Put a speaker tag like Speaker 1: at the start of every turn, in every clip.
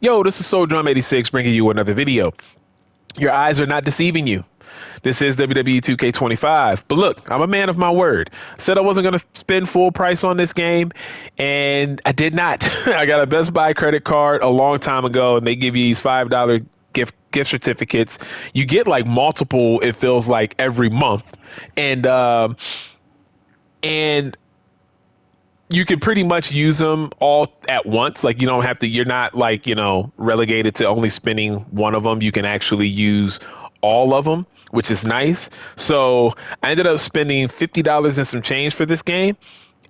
Speaker 1: Yo, this is SoulDrum86 bringing you another video. Your eyes are not deceiving you. This is WWE 2K25. But look, I'm a man of my word. Said I wasn't going to spend full price on this game, and I did not. I got a Best Buy credit card a long time ago, and they give you these $5 gift certificates. You get like multiple, it feels like, every month. And you can pretty much use them all at once. Like you don't have to, you're not like, relegated to only spending one of them. You can actually use all of them, which is nice. So I ended up spending $50 and some change for this game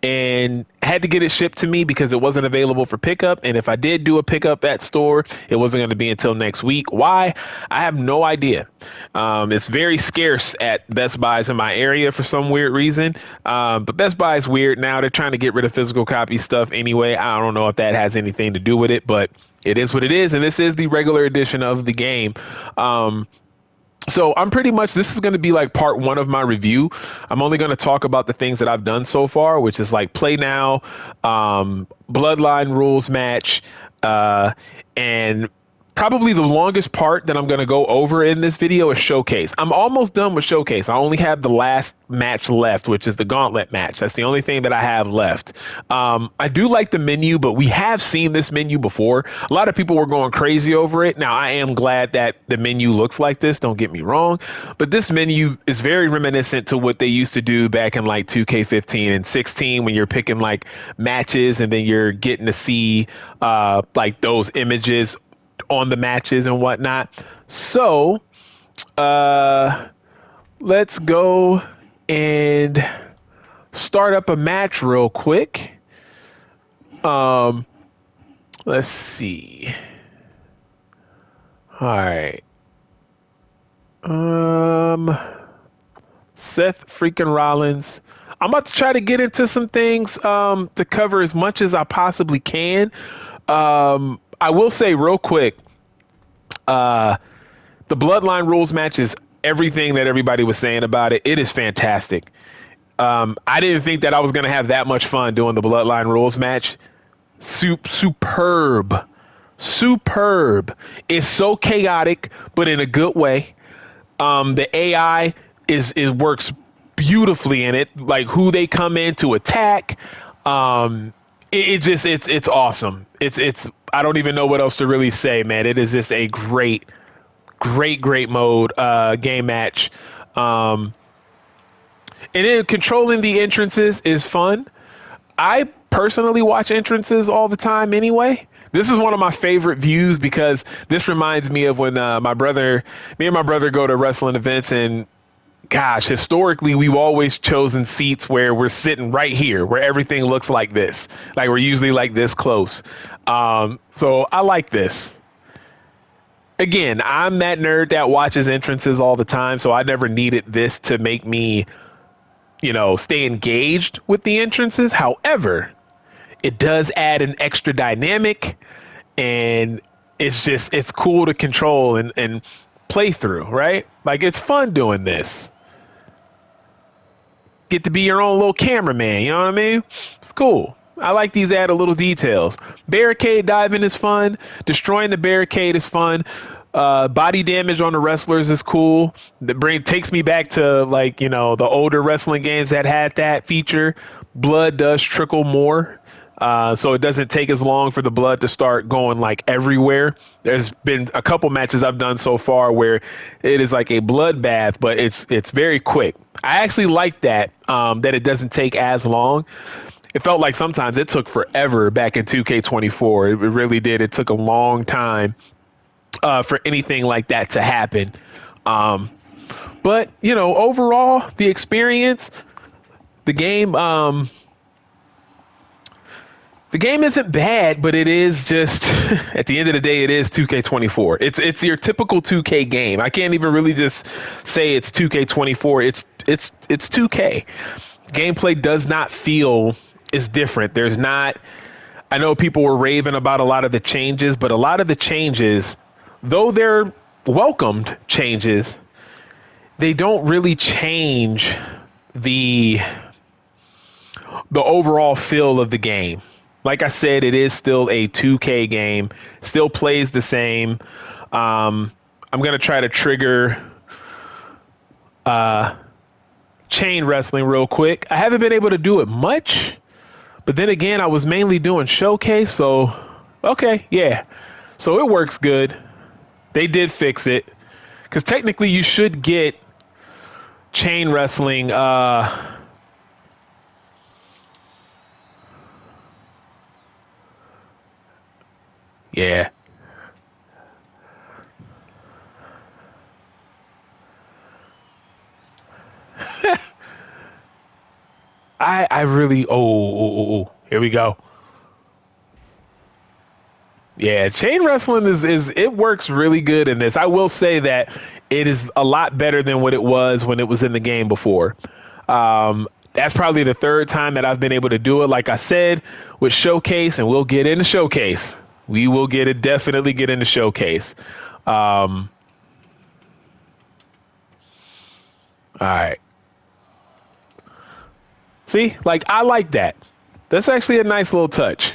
Speaker 1: and had to get it shipped to me because it wasn't available for pickup. And if I did do a pickup at store, it wasn't going to be until next week. Why? I have no idea. It's very scarce at Best Buys in my area for some weird reason. But Best Buy is weird now. They're trying to get rid of physical copy stuff anyway. I don't know if that has anything to do with it, but it is what it is. And this is the regular edition of the game. So I'm pretty much, this is going to be like part one of my review. I'm only going to talk about the things that I've done so far, which is like play now, bloodline rules match, and probably the longest part that I'm going to go over in this video is showcase. I'm almost done with showcase. I only have the last match left, which is the gauntlet match. That's the only thing that I have left. I do like the menu, but we have seen this menu before. A lot of people were going crazy over it. Now, I am glad that the menu looks like this. Don't get me wrong. But this menu is very reminiscent to what they used to do back in like 2K15 and 16 when you're picking like matches and then you're getting to see like those images on the matches and whatnot. So let's go and start up a match real quick. Let's see. All right. Seth freaking Rollins. I'm about to try to get into some things to cover as much as I possibly can. I will say real quick, the Bloodline rules match is everything that everybody was saying about it. It is fantastic. I didn't think that I was going to have that much fun doing the Bloodline rules match. Superb. Superb. It's so chaotic, but in a good way. The AI is works beautifully in it, like who they come in to attack. It's awesome. It's I don't even know what else to really say, man. It is just a great mode game match. And then controlling the entrances is fun. I personally watch entrances all the time anyway. This is one of my favorite views because this reminds me of when me and my brother go to wrestling events, and gosh, historically, we've always chosen seats where we're sitting right here, where everything looks like this. Like we're usually like this close. So I like this. Again, I'm that nerd that watches entrances all the time, so I never needed this to make me, stay engaged with the entrances. However, it does add an extra dynamic, and it's cool to control and play through, right? Like it's fun doing this. Get to be your own little cameraman, you know what I mean? It's cool. I like these added little details. Barricade diving is fun. Destroying the barricade is fun. Body damage on the wrestlers is cool. Takes me back to like, the older wrestling games that had that feature. Blood does trickle more. So it doesn't take as long for the blood to start going like everywhere. There's been a couple matches I've done so far where it is like a bloodbath, but it's very quick. I actually like that, that it doesn't take as long. It felt like sometimes it took forever back in 2K24. It really did. It took a long time for anything like that to happen. But, overall, the experience, the game, the game isn't bad, but it is just at the end of the day, it is 2K24. It's your typical 2K game. I can't even really just say it's 2K24. It's 2K. Gameplay does not feel is different. There's not. I know people were raving about a lot of the changes, but a lot of the changes, though they're welcomed changes, they don't really change the overall feel of the game. Like I said, it is still a 2K game, still plays the same. I'm gonna try to trigger chain wrestling real quick. I haven't been able to do it much, but then again, I was mainly doing showcase, so okay, yeah. So it works good. They did fix it. Because technically you should get chain wrestling. Yeah. I really, here we go. Yeah, chain wrestling is it works really good in this. I will say that it is a lot better than what it was when it was in the game before. That's probably the third time that I've been able to do it. Like I said, with showcase, and we'll get into showcase. We will definitely get into showcase. All right. See, like I like that. That's actually a nice little touch.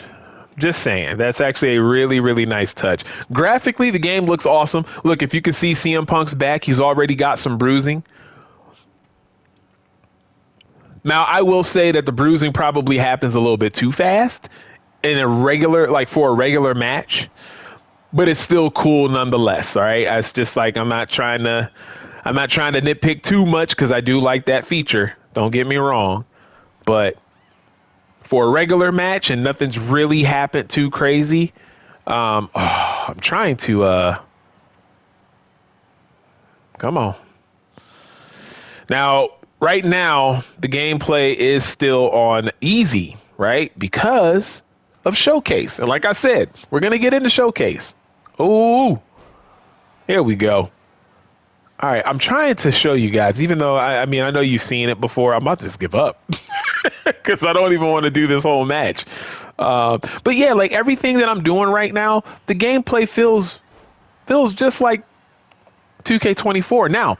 Speaker 1: Just saying, that's actually a really, really nice touch. Graphically, the game looks awesome. Look, if you can see CM Punk's back, he's already got some bruising. Now, I will say that the bruising probably happens a little bit too fast in a regular, like for a regular match, but it's still cool nonetheless. All right, it's just like I'm not trying to nitpick too much because I do like that feature. Don't get me wrong, but for a regular match and nothing's really happened too crazy. I'm trying to come on. Now, right now, the gameplay is still on easy, right? Because of showcase. And like I said, we're gonna get into showcase. Ooh, here we go. All right, I'm trying to show you guys, even though I mean I know you've seen it before. I'm about to just give up because I don't even want to do this whole match. But yeah, like everything that I'm doing right now, the gameplay feels just like 2K24. Now,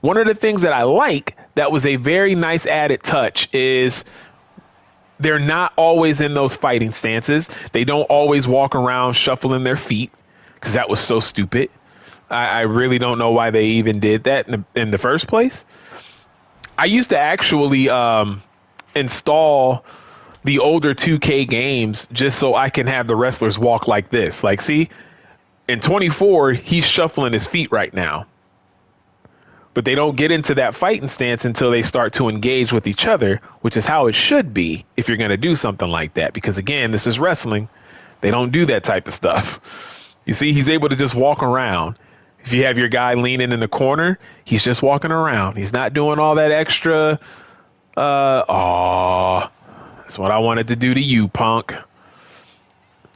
Speaker 1: one of the things that I like that was a very nice added touch is they're not always in those fighting stances. They don't always walk around shuffling their feet because that was so stupid. I really don't know why they even did that in the first place. I used to actually install the older 2K games just so I can have the wrestlers walk like this. Like, see, in 24, he's shuffling his feet right now. But they don't get into that fighting stance until they start to engage with each other, which is how it should be if you're going to do something like that. Because again, this is wrestling. They don't do that type of stuff. You see, he's able to just walk around. If you have your guy leaning in the corner, he's just walking around. He's not doing all that extra. That's what I wanted to do to you, Punk.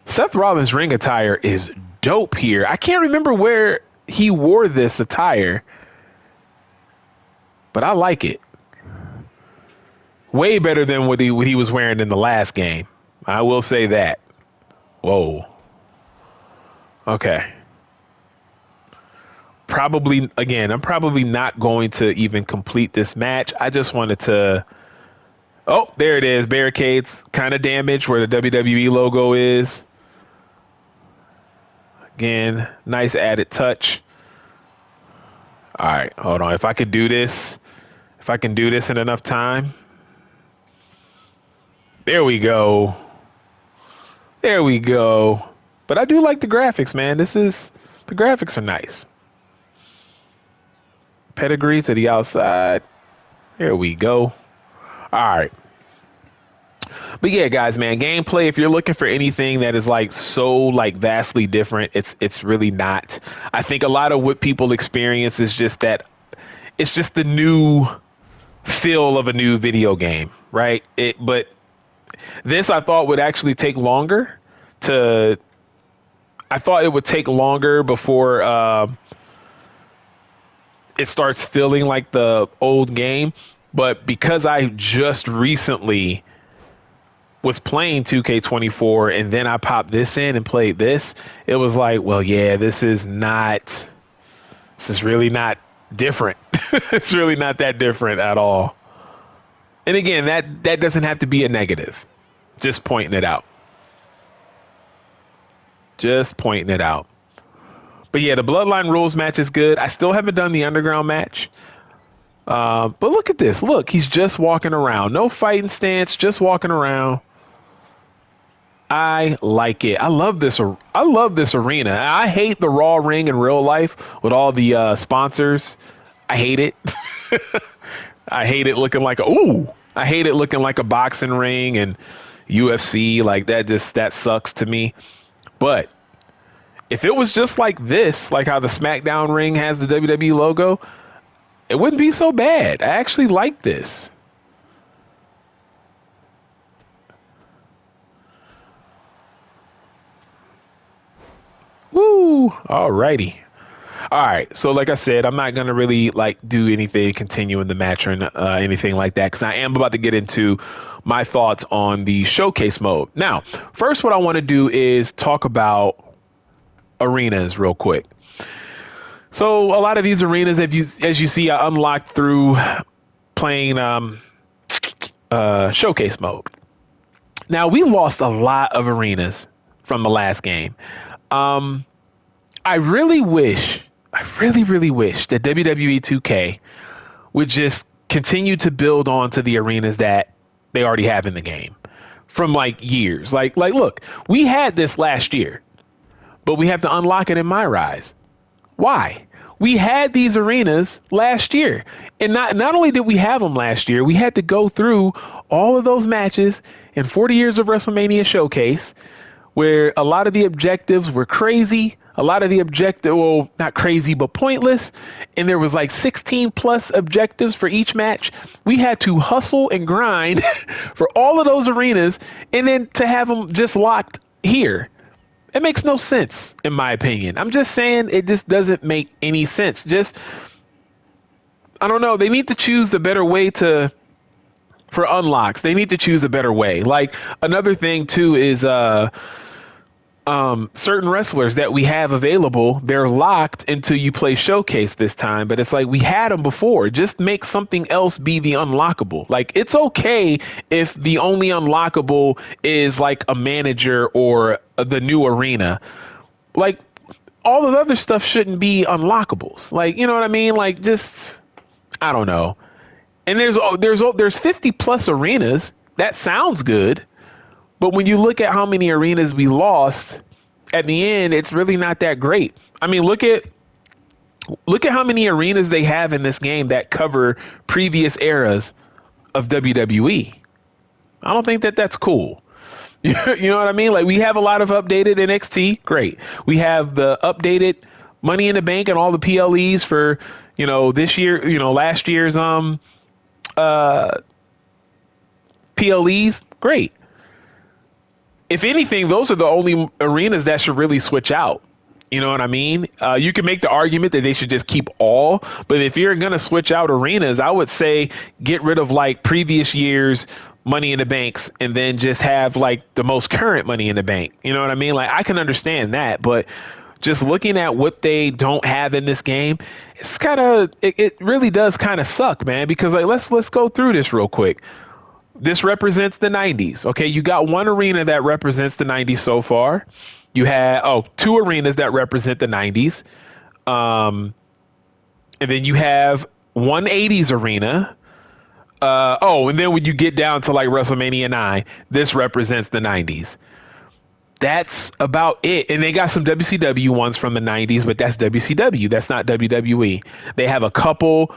Speaker 1: Seth Rollins' ring attire is dope here. I can't remember where he wore this attire, but I like it. Way better than what he was wearing in the last game. I will say that. Whoa. Okay. Probably, again, I'm probably not going to even complete this match. I just wanted to. Oh, there it is. Barricades kind of damaged where the WWE logo is. Again, nice added touch. All right, hold on. If I could do this, if I can do this in enough time. There we go. There we go. But I do like the graphics, man. The graphics are nice. Pedigree to the outside. There we go. All right. But yeah, guys, man, gameplay, if you're looking for anything that is like so like vastly different, it's really not. I think a lot of what people experience is just that it's just the new feel of a new video game, right? But this I thought would actually take longer to I thought it would take longer before it starts feeling like the old game. But because I just recently was playing 2K24 and then I popped this in and played this, it was like, well, yeah, this is really not different. It's really not that different at all. And again, that doesn't have to be a negative. Just pointing it out. Just pointing it out. But yeah, the Bloodline Rules match is good. I still haven't done the Underground match. But look at this. Look, he's just walking around. No fighting stance, just walking around. I like it. I love this. I love this arena. I hate the Raw ring in real life with all the sponsors. I hate it. I hate it looking like a ooh. I hate it looking like a boxing ring and UFC like that. Just that sucks to me. But if it was just like this, like how the SmackDown ring has the WWE logo, it wouldn't be so bad. I actually like this. Woo! Alrighty. All right. So, like I said, I'm not gonna really like do anything, continue in the match or anything like that, because I am about to get into my thoughts on the showcase mode. Now, first, what I want to do is talk about arenas real quick. So, a lot of these arenas, as you see, I unlocked through playing showcase mode. Now, we lost a lot of arenas from the last game. Um, I really wish, I really wish that WWE 2K would just continue to build on to the arenas that they already have in the game from like years. Look, we had this last year, but we have to unlock it in My Rise. Why? We had these arenas last year, and not only did we have them last year, we had to go through all of those matches in 40 years of WrestleMania Showcase, where a lot of the objectives were crazy. A lot of the well, not crazy, but pointless. And there was like 16 plus objectives for each match. We had to hustle and grind for all of those arenas and then to have them just locked here. It makes no sense, in my opinion. I'm just saying it just doesn't make any sense. Just, I don't know. They need to choose a better way for unlocks. They need to choose a better way. Like another thing too is, certain wrestlers that we have available, they're locked until you play showcase this time, but it's like we had them before. Just make something else be the unlockable. Like it's okay if the only unlockable is like a manager or the new arena. Like all of the other stuff shouldn't be unlockables. Like, you know what I mean? Like just, I don't know. And there's 50 plus arenas. That sounds good. But when you look at how many arenas we lost, at the end, it's really not that great. I mean, look at how many arenas they have in this game that cover previous eras of WWE. I don't think that that's cool. You know what I mean? Like we have a lot of updated NXT, great. We have the updated Money in the Bank and all the PLEs for, this year, last year's PLEs, great. If anything, those are the only arenas that should really switch out. You know what I mean? You can make the argument that they should just keep all, but if you're going to switch out arenas, I would say get rid of like previous years Money in the Banks and then just have like the most current Money in the Bank. You know what I mean? Like I can understand that, but just looking at what they don't have in this game, it's it really does kind of suck, man, because like let's go through this real quick. This represents the 90s. Okay, you got one arena that represents the 90s so far. You had two arenas that represent the 90s. And then you have 180s arena. And then when you get down to like WrestleMania 9, this represents the 90s. That's about it. And they got some WCW ones from the 90s, but that's WCW. That's not WWE. They have a couple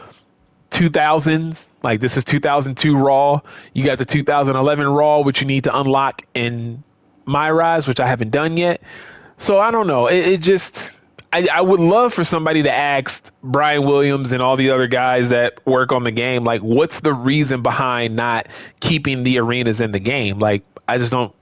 Speaker 1: 2000s, like this is 2002 Raw. You got the 2011 Raw, which you need to unlock in My Rise, which I haven't done yet. So I don't know. It just, I would love for somebody to ask Brian Williams and all the other guys that work on the game, like, what's the reason behind not keeping the arenas in the game? Like, I just don't,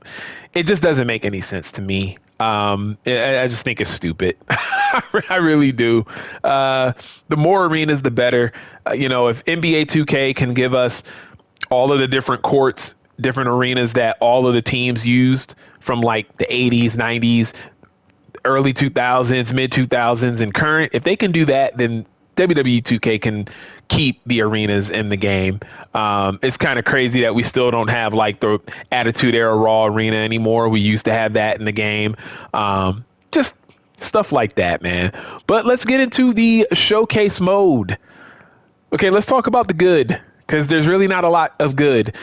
Speaker 1: it just doesn't make any sense to me. I just think it's stupid. I really do. The more arenas, the better. If NBA 2K can give us all of the different courts, different arenas that all of the teams used from like the 80s, 90s, early 2000s, mid 2000s, and current, if they can do that, then WWE 2K can keep the arenas in the game. It's kind of crazy that we still don't have like the Attitude Era Raw arena anymore. We used to have that in the game. Just stuff like that, man. But let's get into the showcase mode. Okay, let's talk about the good, because there's really not a lot of good.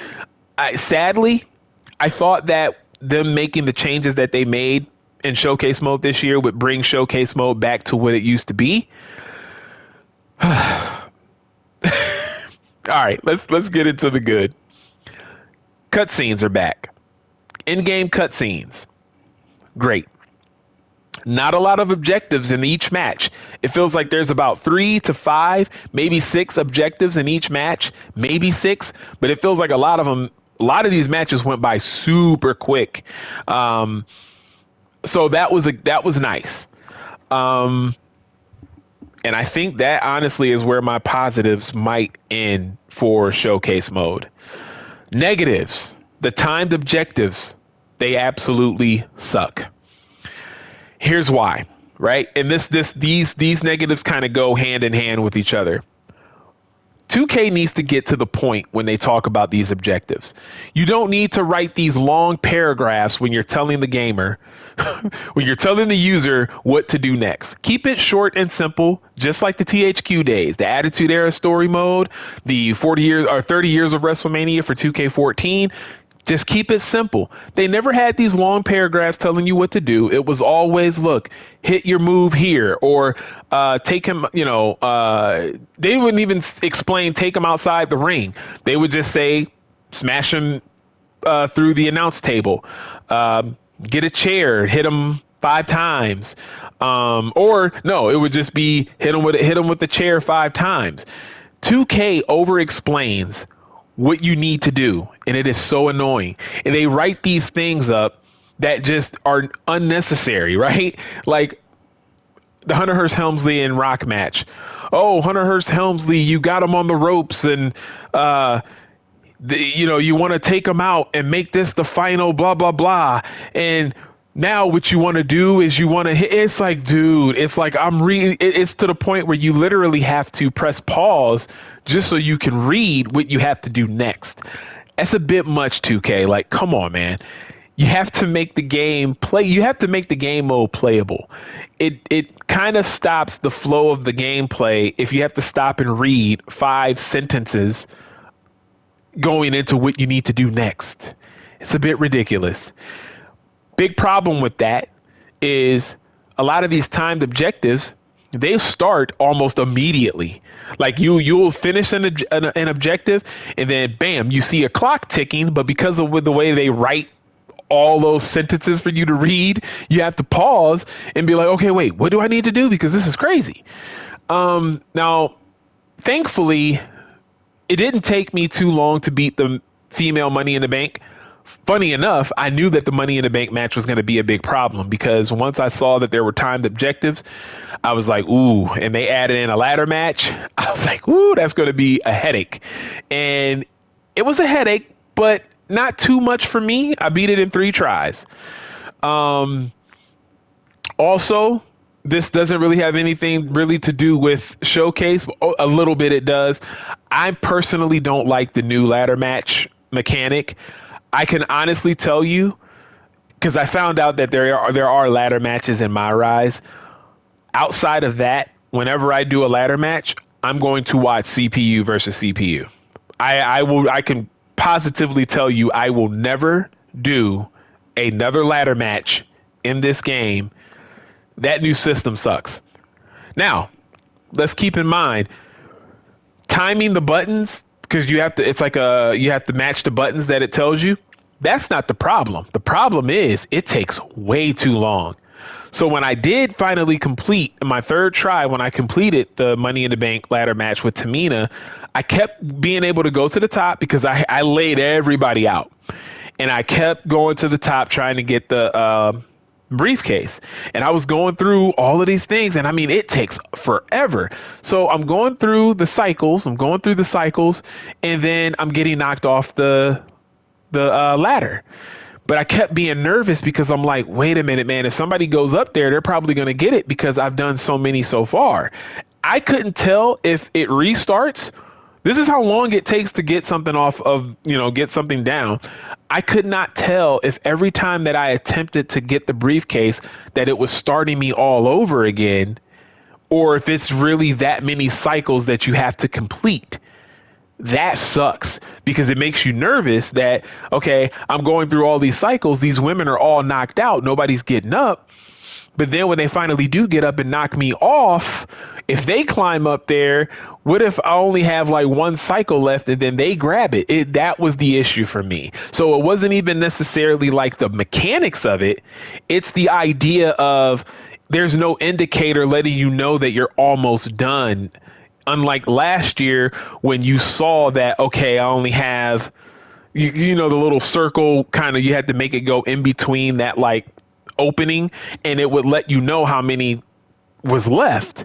Speaker 1: Sadly, I thought that them making the changes that they made in showcase mode this year would bring showcase mode back to what it used to be. All right, let's get into the good. Cutscenes are back. In-game cutscenes. Great. Not a lot of objectives in each match. It feels like there's about 3 to 5, maybe 6 objectives in each match, maybe 6, but it feels like a lot of these matches went by super quick. So that was nice. And I think that honestly is where my positives might end for showcase mode. Negatives, the timed objectives, they absolutely suck. Here's why, right? And these negatives kind of go hand in hand with each other. 2K needs to get to the point when they talk about these objectives. You don't need to write these long paragraphs when you're telling the gamer, when you're telling the user what to do next. Keep it short and simple, just like the THQ days, the Attitude Era story mode, the 40 years or 30 years of WrestleMania for 2K14. Just keep it simple. They never had these long paragraphs telling you what to do. It was always, look, hit your move here, or take him, they wouldn't even explain, take him outside the ring. They would just say, smash him through the announce table, get a chair, hit him 5 times. Or no, it would just be hit him with the chair 5 times. 2K over explains what you need to do, and it is so annoying. And they write these things up that just are unnecessary, right? Like the Hunter Hearst Helmsley and Rock match. Oh, Hunter Hearst Helmsley, you got him on the ropes, and you want to take him out and make this the final blah blah blah. And now what you want to do is you want to hit. It's like, dude, it's like it's to the point where you literally have to press pause just so you can read what you have to do next. That's a bit much, 2K. Like, come on, man. You have to make the game play. You have to make the game mode playable. It kind of stops the flow of the gameplay if you have to stop and read 5 sentences going into what you need to do next. It's a bit ridiculous. Big problem with that is a lot of these timed objectives, they start almost immediately. Like you'll finish an objective, and then bam, you see a clock ticking. But because of the way they write all those sentences for you to read, you have to pause and be like, okay, wait, what do I need to do? Because this is crazy. Now, thankfully, it didn't take me too long to beat the female Money in the Bank. Funny enough, I knew that the Money in the Bank match was going to be a big problem, because once I saw that there were timed objectives, I was like, ooh, and they added in a ladder match. I was like, ooh, that's going to be a headache. And it was a headache, but not too much for me. I beat it in 3 tries. Also, this doesn't really have anything really to do with Showcase. A little bit it does. I personally don't like the new ladder match mechanic. I can honestly tell you, because I found out that there are ladder matches in my Rise. Outside of that, whenever I do a ladder match, I'm going to watch CPU versus CPU. I can positively tell you I will never do another ladder match in this game. That new system sucks. Now, let's keep in mind timing the buttons, because you have to match the buttons that it tells you. That's not the problem. The problem is it takes way too long. So when I did finally complete my 3rd try, when I completed the Money in the Bank ladder match with Tamina, I kept being able to go to the top because I laid everybody out, and I kept going to the top trying to get the briefcase. And I was going through all of these things, and I mean, it takes forever. So I'm going through the cycles, and then I'm getting knocked off the ladder. But I kept being nervous because I'm like, wait a minute, man, if somebody goes up there, they're probably going to get it because I've done so many so far. I couldn't tell if it restarts. This is how long it takes to get something off of, get something down. I could not tell if every time that I attempted to get the briefcase that it was starting me all over again, or if it's really that many cycles that you have to complete. That sucks because it makes you nervous that, okay, I'm going through all these cycles. These women are all knocked out. Nobody's getting up. But then when they finally do get up and knock me off, if they climb up there, what if I only have like one cycle left and then they grab it? That was the issue for me. So it wasn't even necessarily like the mechanics of it. It's the idea of there's no indicator letting you know that you're almost done. Unlike last year when you saw that, okay, I only have, you know, the little circle kind of, you had to make it go in between that like opening and it would let you know how many was left.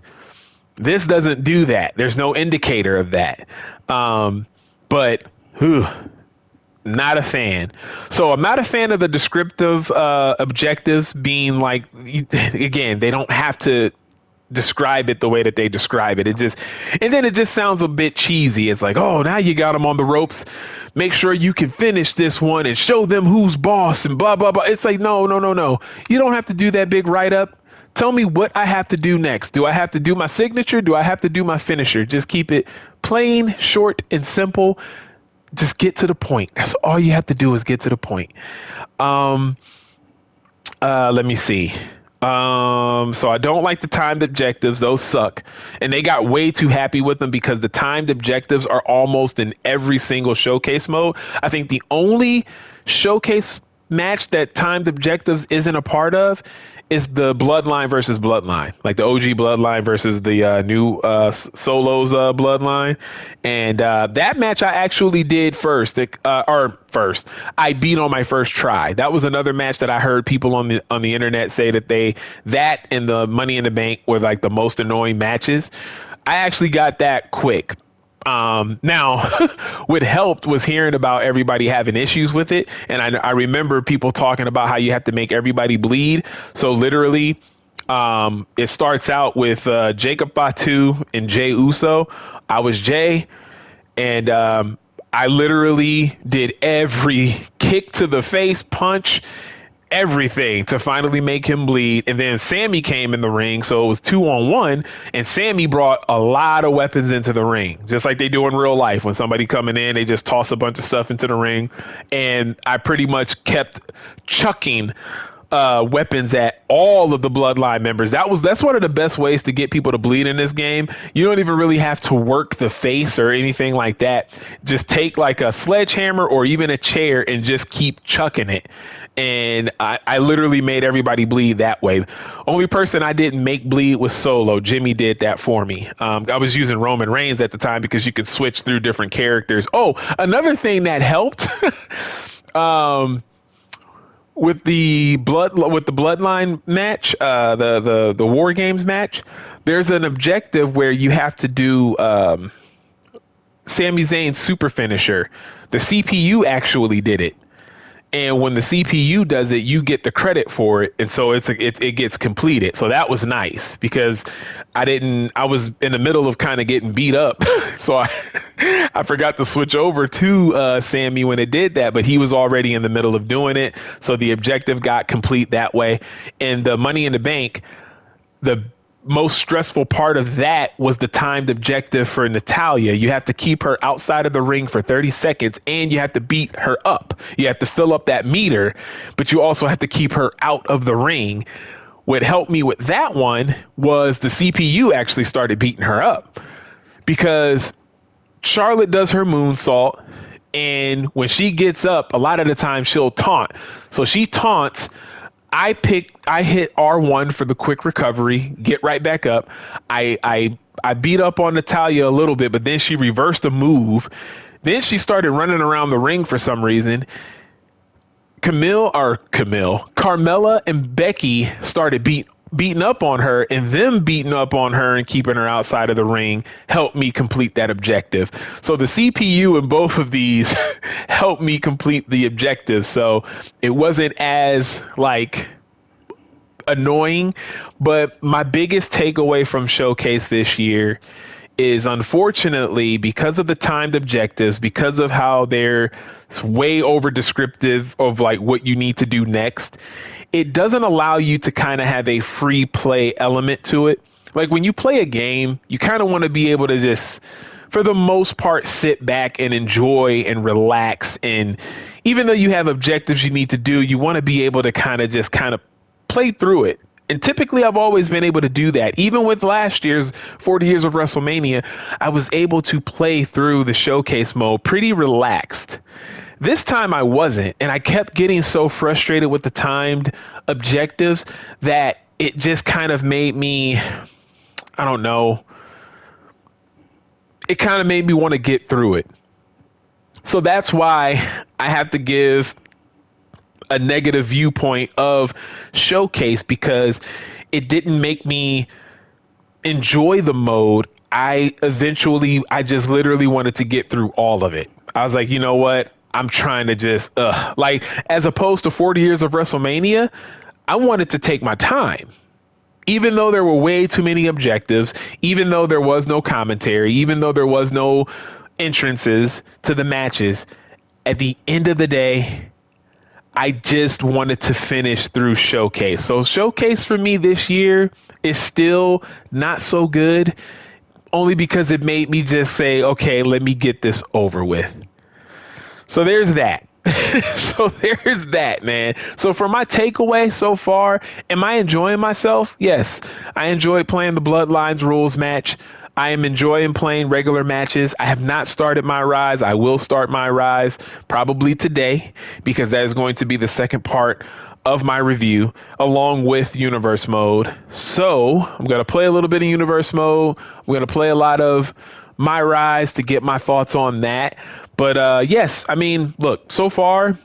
Speaker 1: This doesn't do that. There's no indicator of that. But whew, not a fan. So I'm not a fan of the descriptive objectives being like, again, they don't have to describe it the way that they describe it. It just, and then it just sounds a bit cheesy. It's like, oh, now you got them on the ropes. Make sure you can finish this one and show them who's boss and blah, blah, blah. It's like, no, no, no, no. You don't have to do that big write up. Tell me what I have to do next. Do I have to do my signature? Do I have to do my finisher? Just keep it plain, short, and simple. Just get to the point. That's all you have to do is get to the point. Let me see. So I don't like the timed objectives. Those suck. And they got way too happy with them because the timed objectives are almost in every single showcase mode. I think the only showcase match that timed objectives isn't a part of is the Bloodline versus Bloodline, like the OG Bloodline versus the new Solos Bloodline. And that match I actually did first, I beat on my first try. That was another match that I heard people on the internet say that that and the Money in the Bank were like the most annoying matches. I actually got that quick. Now, what helped was hearing about everybody having issues with it. And I remember people talking about how you have to make everybody bleed. So literally, it starts out with Jacob Fatu and Jay Uso. I was Jay, and I literally did every kick to the face, punch, everything to finally make him bleed. And then Sammy came in the ring, so it was 2-on-1, and Sammy brought a lot of weapons into the ring, just like they do in real life. When somebody coming in, they just toss a bunch of stuff into the ring, and I pretty much kept chucking weapons at all of the Bloodline members. That's one of the best ways to get people to bleed in this game. You don't even really have to work the face or anything like that. Just take like a sledgehammer or even a chair and just keep chucking it. And I literally made everybody bleed that way. Only person I didn't make bleed was Solo. Jimmy did that for me. I was using Roman Reigns at the time because you could switch through different characters. Oh, another thing that helped with the Bloodline match, the War Games match, there's an objective where you have to do Sami Zayn's super finisher. The CPU actually did it. And when the CPU does it, you get the credit for it. And so it gets completed. So that was nice because I was in the middle of kind of getting beat up. So I forgot to switch over to Sammy when it did that, but he was already in the middle of doing it. So the objective got complete that way. And the Money in the Bank, the most stressful part of that was the timed objective for Natalya. You have to keep her outside of the ring for 30 seconds and you have to beat her up. You have to fill up that meter, but you also have to keep her out of the ring. What helped me with that one was the CPU actually started beating her up because Charlotte does her moonsault, and when she gets up, a lot of the time she'll taunt. So she taunts. I hit R1 for the quick recovery, get right back up. I beat up on Natalya a little bit, but then she reversed a move. Then she started running around the ring for some reason. Carmella and Becky started beating up on her, and them beating up on her and keeping her outside of the ring helped me complete that objective. So the CPU in both of these helped me complete the objective. So it wasn't as like annoying, but my biggest takeaway from Showcase this year is, unfortunately, because of the timed objectives, because of how they're It's way over descriptive of like what you need to do next. It doesn't allow you to kind of have a free play element to it. Like when you play a game, you kind of want to be able to just, for the most part, sit back and enjoy and relax. And even though you have objectives you need to do, you want to be able to kind of play through it. And typically, I've always been able to do that. Even with last year's 40 Years of WrestleMania, I was able to play through the showcase mode pretty relaxed. This time I wasn't, and I kept getting so frustrated with the timed objectives that it just kind of made me, I don't know, it kind of made me want to get through it. So that's why I have to give a negative viewpoint of Showcase, because it didn't make me enjoy the mode. I just literally wanted to get through all of it. I was like, you know what? I'm trying to just, like, as opposed to 40 Years of WrestleMania, I wanted to take my time. Even though there were way too many objectives, even though there was no commentary, even though there was no entrances to the matches, at the end of the day, I just wanted to finish through Showcase. So Showcase for me this year is still not so good, only because it made me just say, okay, let me get this over with. So there's that. So there's that, man. So for my takeaway so far, am I enjoying myself? Yes, I enjoyed playing the Bloodlines rules match. I am enjoying playing regular matches. I have not started my Rise. I will start my Rise probably today, because that is going to be the second part of my review along with Universe Mode. So I'm going to play a little bit of Universe Mode. I'm going to play a lot of my Rise to get my thoughts on that. But yes, I mean, look, so far,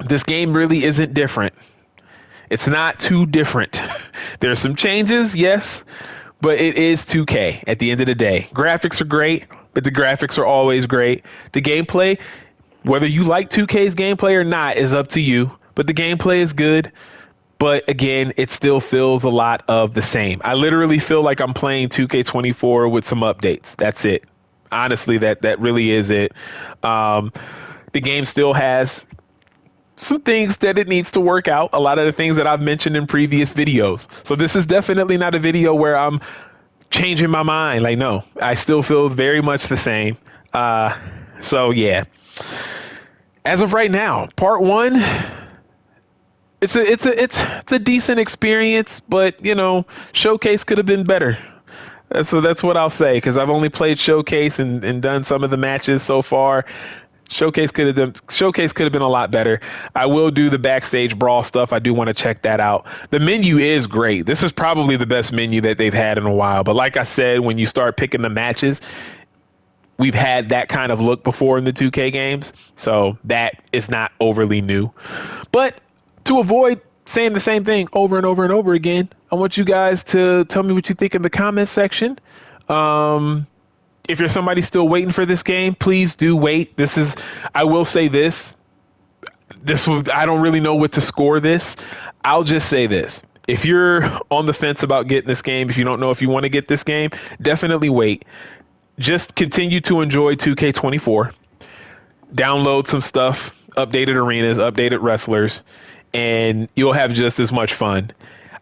Speaker 1: this game really isn't different. It's not too different. There's some changes, yes, but it is 2K at the end of the day. Graphics are great, but the graphics are always great. The gameplay, whether you like 2K's gameplay or not, is up to you, but the gameplay is good. But again, it still feels a lot of the same. I literally feel like I'm playing 2K24 with some updates. That's it. Honestly, that really is it. The game still has some things that it needs to work out. A lot of the things that I've mentioned in previous videos. So this is definitely not a video where I'm changing my mind. Like, no, I still feel very much the same. So yeah, as of right now, part one, it's a decent experience, but you know, Showcase could have been better. That's what I'll say, because I've only played Showcase and done some of the matches so far. Showcase could have been a lot better. I will do the backstage brawl stuff. I do want to check that out. The menu is great. This is probably the best menu that they've had in a while. But like I said, when you start picking the matches, we've had that kind of look before in the 2K games. So that is not overly new. But to avoid saying the same thing over and over and over again, I want you guys to tell me what you think in the comments section. If you're somebody still waiting for this game, please do wait. I will say this. I don't really know what to score this. I'll just say this. If you're on the fence about getting this game, if you don't know if you want to get this game, definitely wait. Just continue to enjoy 2K24. Download some stuff, updated arenas, updated wrestlers, and you'll have just as much fun.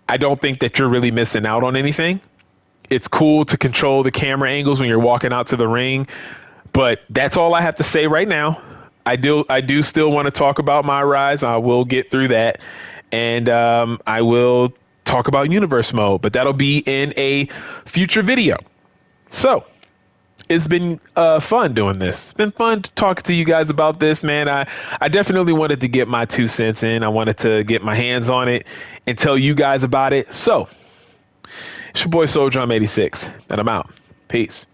Speaker 1: I don't think that you're really missing out on anything. It's cool to control the camera angles when you're walking out to the ring, but that's all I have to say right now. I do still want to talk about my Rise. I will get through that, and I will talk about Universe Mode, but that'll be in a future video. So it's been fun doing this. It's been fun to talk to you guys about this, man. I definitely wanted to get my 2 cents in. I wanted to get my hands on it and tell you guys about it. So it's your boy Soul Drum 86, and I'm out. Peace.